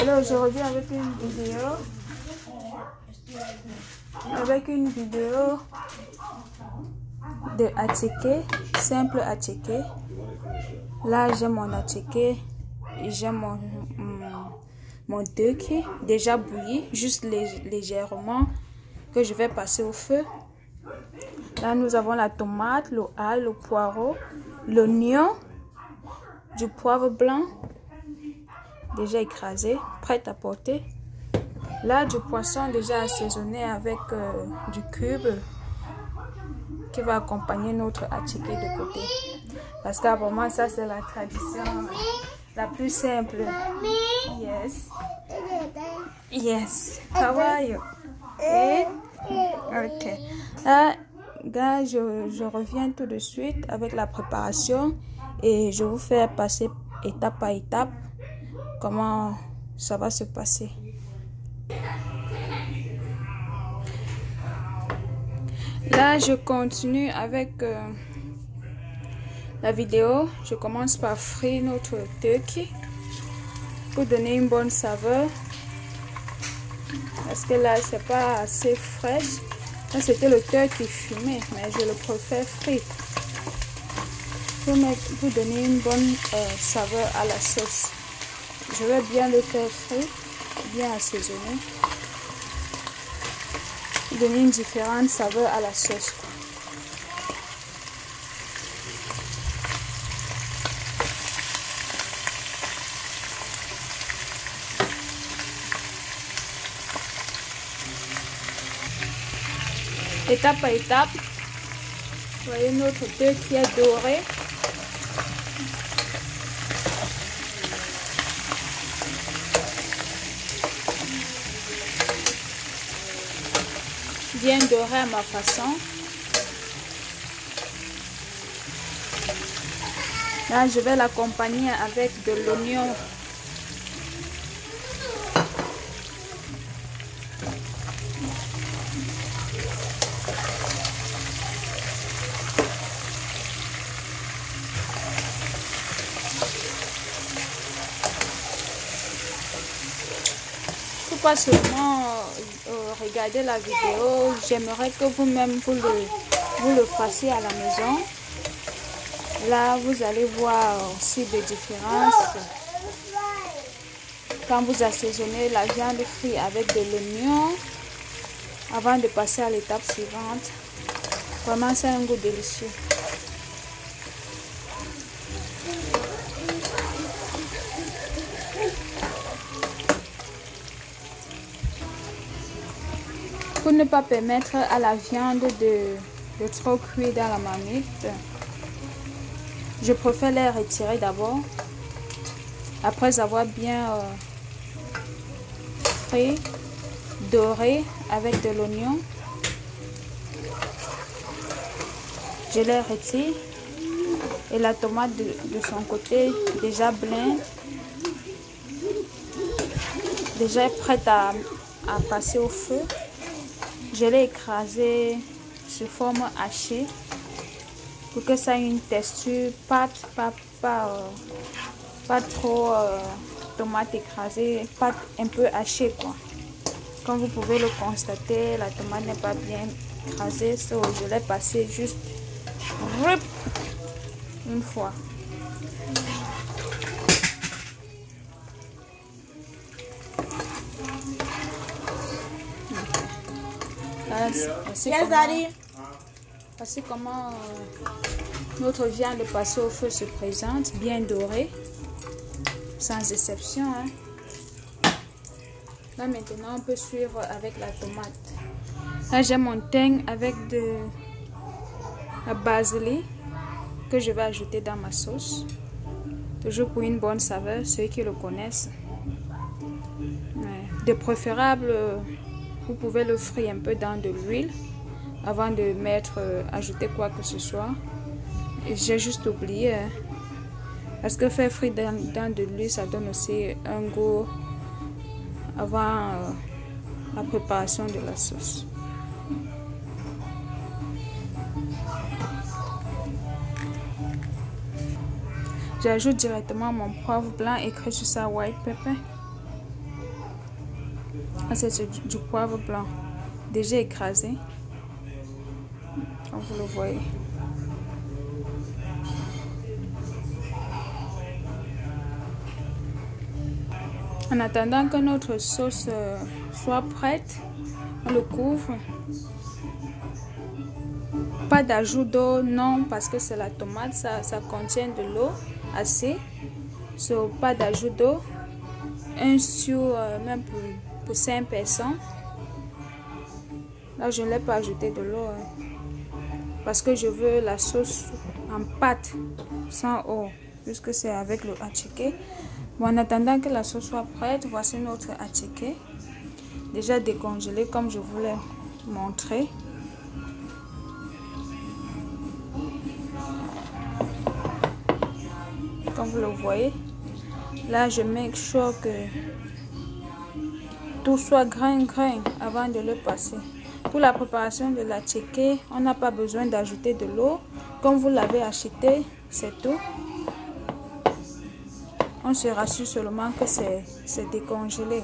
Alors aujourd'hui avec une vidéo de attiqué, simple attiqué. Là j'ai mon attiqué, j'ai mon turkey déjà bouilli, juste légèrement, que je vais passer au feu. Là nous avons la tomate, le ail, le poireau, l'oignon, du poivre blanc déjà écrasé, prêt à porter. Là du poisson déjà assaisonné avec du cube qui va accompagner notre attiqué de côté. Parce qu'apparemment ça c'est la tradition la plus simple. Yes. Yes. How are you? Ok. Là, gars, je reviens tout de suite avec la préparation et je vous fais passer étape par étape comment ça va se passer. Là, je continue avec la vidéo. Je commence par frire notre turkey pour donner une bonne saveur. Parce que là, c'est pas assez fraîche. Là, c'était le turkey fumé, mais je le préfère frit pour donner une bonne saveur à la sauce. Je vais bien le faire frit, bien assaisonner, pour donner une différente saveur à la sauce. Étape par étape, vous voyez notre turkey qui est doré. Bien doré à ma façon. Là, je vais l'accompagner avec de l'oignon. Pas seulement regarder la vidéo, j'aimerais que vous-même vous le fassiez à la maison. Là vous allez voir aussi des différences quand vous assaisonnez la viande frite avec de l'oignon avant de passer à l'étape suivante. Vraiment c'est un goût délicieux. Pour ne pas permettre à la viande de trop cuire dans la marmite, je préfère les retirer d'abord. Après avoir bien frit, doré avec de l'oignon, je les retire. Et la tomate de son côté, déjà blinde, déjà prête à passer au feu. Je l'ai écrasé sous forme hachée pour que ça ait une texture pas trop tomate écrasée, pas un peu hachée quoi. Comme vous pouvez le constater, la tomate n'est pas bien écrasée, so je l'ai passé juste une fois. Voici comment notre viande passée au feu se présente, bien dorée, sans exception. Hein. Là maintenant on peut suivre avec la tomate. Là j'ai mon thym avec de la basilic que je vais ajouter dans ma sauce. Toujours pour une bonne saveur, ceux qui le connaissent. De préférable, vous pouvez le frire un peu dans de l'huile avant de ajouter quoi que ce soit. J'ai juste oublié. Parce que faire frire dans de l'huile, ça donne aussi un goût avant la préparation de la sauce. J'ajoute directement mon poivre blanc écrit sur sa white pepper. Ah, c'est du poivre blanc déjà écrasé, comme vous le voyez. En attendant que notre sauce soit prête, on le couvre. Pas d'ajout d'eau, non, parce que c'est la tomate, ça contient de l'eau assez. So, pas d'ajout d'eau. Un stew même pour 5 personnes. Là, je ne l'ai pas ajouté de l'eau parce que je veux la sauce en pâte sans eau, puisque c'est avec le attiqué. Bon, en attendant que la sauce soit prête, voici notre attiqué déjà décongelé comme je vous l'ai montré. Comme vous le voyez, là je make sure que tout soit grain avant de le passer. Pour la préparation de l'attiqué, on n'a pas besoin d'ajouter de l'eau. Comme vous l'avez acheté, c'est tout. On se rassure seulement que c'est décongelé.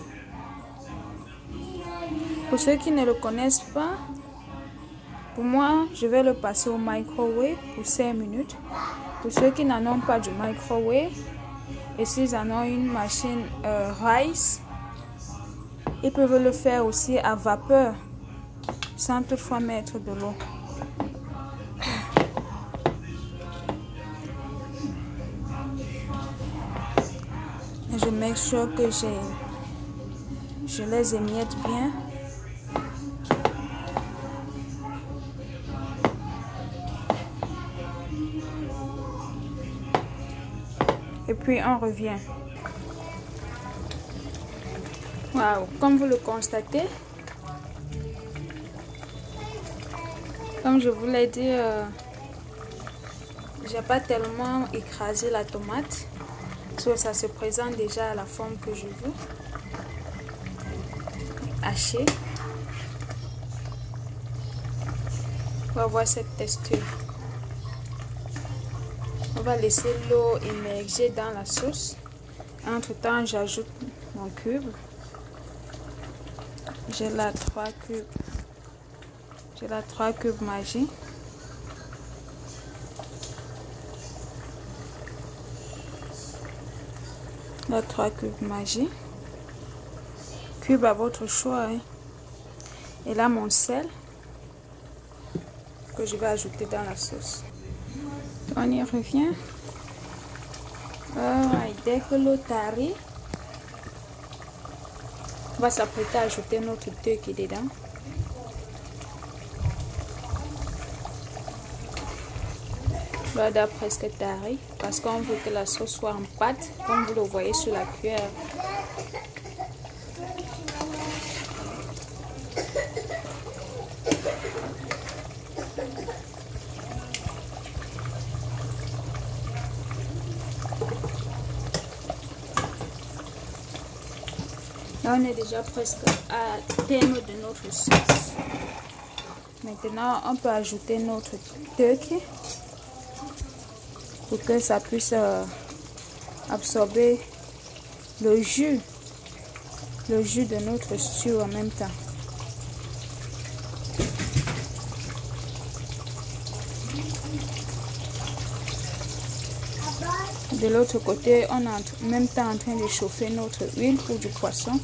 Pour ceux qui ne le connaissent pas, pour moi, je vais le passer au microwave pour 5 minutes. Pour ceux qui n'en ont pas du microwave, et s'ils en ont une machine rice, ils peuvent le faire aussi à vapeur, sans toutefois mettre de l'eau. Je make sure que je les émiette bien. Et puis on revient. Waouh, comme vous le constatez, comme je vous l'ai dit, j'ai pas tellement écrasé la tomate. Ça se présente déjà à la forme que je veux. Haché. On va voir cette texture. On va laisser l'eau émerger dans la sauce. Entre temps, j'ajoute mon cube. J'ai là 3 cubes. J'ai là 3 cubes Maggi. Là 3 cubes Maggi. Cube à votre choix. Hein. Et là mon sel que je vais ajouter dans la sauce. On y revient. Dès que l'eau tarit, on va s'apprêter à ajouter notre turkey dedans. L'eau doit presque tarir parce qu'on veut que la sauce soit en pâte, comme vous le voyez sur la cuillère. Là, on est déjà presque à terme de notre sauce. Maintenant, on peut ajouter notre turkey pour que ça puisse absorber le jus de notre stew en même temps. De l'autre côté, on est en même temps en train de chauffer notre huile pour du poisson.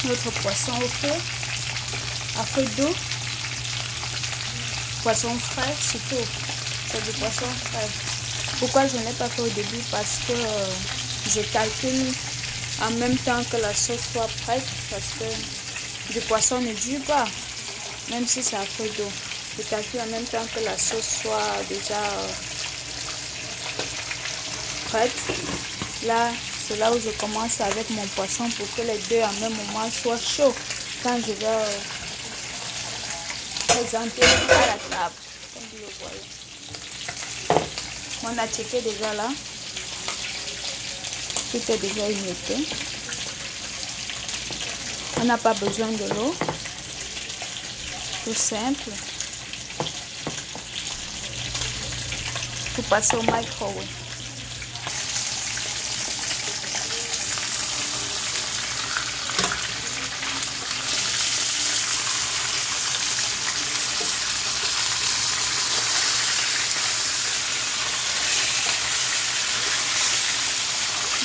Notre poisson au feu, à feu d'eau, poisson frais surtout, c'est du poisson frais. Pourquoi je ne l'ai pas fait au début? Parce que je calcule en même temps que la sauce soit prête, parce que du poisson ne dure pas, même si c'est à feu d'eau. Je calcule en même temps que la sauce soit déjà prête. Là, c'est là où je commence avec mon poisson pour que les deux en même moment soient chauds quand je vais présenter à la table, comme vous le voyez. On a checké déjà là, tout est déjà émietté. On n'a pas besoin de l'eau. Tout simple. Pour passer au microwave.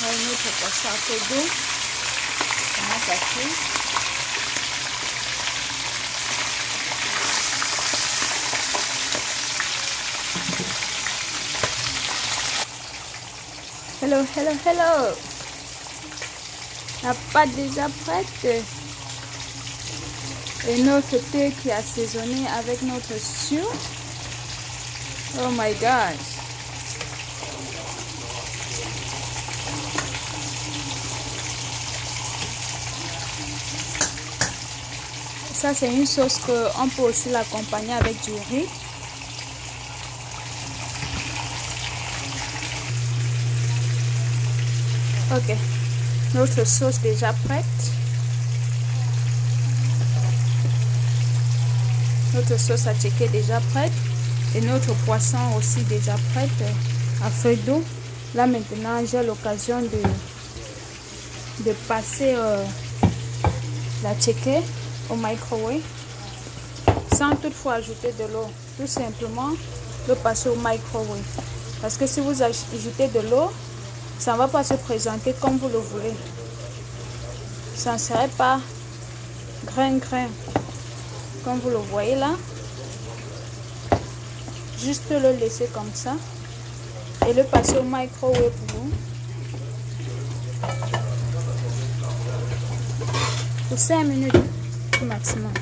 Notre poisson à peu d'eau. Comment ça cuit? Hello, hello, hello. La pâte déjà prête. Et notre thé qui est assaisonné avec notre stew. Oh my God. Ça, c'est une sauce qu'on peut aussi l'accompagner avec du riz. Ok, notre sauce déjà prête. Notre sauce à checker déjà prête. Et notre poisson aussi déjà prête à feu d'eau. Là maintenant, j'ai l'occasion de passer la checker au microwave sans toutefois ajouter de l'eau. Tout simplement le passer au microwave. Parce que si vous ajoutez de l'eau, ça ne va pas se présenter comme vous le voulez. Ça ne serait pas grain comme vous le voyez là. Juste le laisser comme ça et le passer au microwave pour 5 minutes au maximum.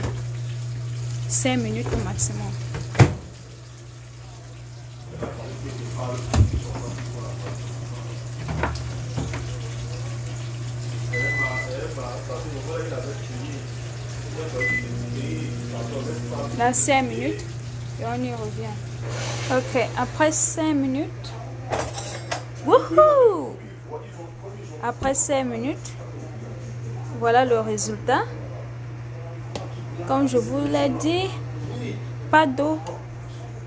5 minutes au maximum. Là, 5 minutes et on y revient. Ok, après 5 minutes. Wouhou! Après 5 minutes, voilà le résultat. Comme je vous l'ai dit, pas d'eau,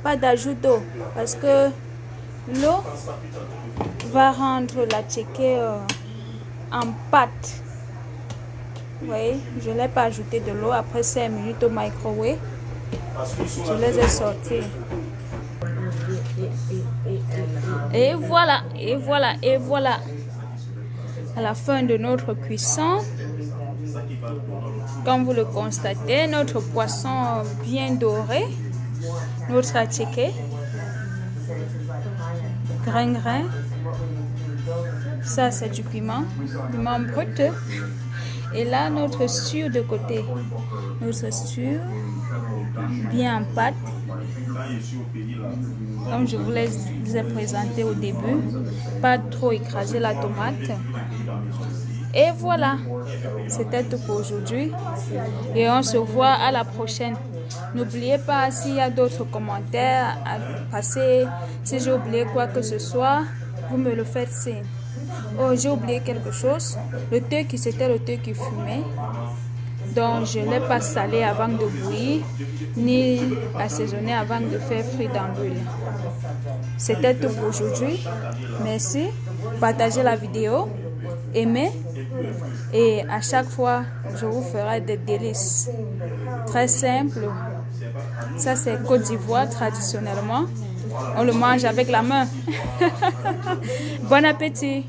pas d'ajout d'eau, parce que l'eau va rendre la tchéké en pâte. Vous voyez, je ne l'ai pas ajouté de l'eau. Après 5 minutes au microwave, je les ai sortis. Et voilà, et voilà, et voilà. À la fin de notre cuisson, comme vous le constatez, notre poisson bien doré, notre attiqué, grain. Ça c'est du piment brut. Et là notre stew de côté, notre stew bien en pâte. Comme je vous ai présenté au début, pas trop écraser la tomate. Et voilà, c'était tout pour aujourd'hui. Et on se voit à la prochaine. N'oubliez pas, s'il y a d'autres commentaires à passer, si j'ai oublié quoi que ce soit, vous me le faites signe. Oh, j'ai oublié quelque chose. Le thé c'était le thé qui fumait. Donc, je ne l'ai pas salé avant de bouillir, ni assaisonné avant de faire frire dans l'huile. C'était tout pour aujourd'hui. Merci. Partagez la vidéo. Aimez. Et à chaque fois, je vous ferai des délices. Très simple. Ça, c'est Côte d'Ivoire traditionnellement. On le mange avec la main. Bon appétit.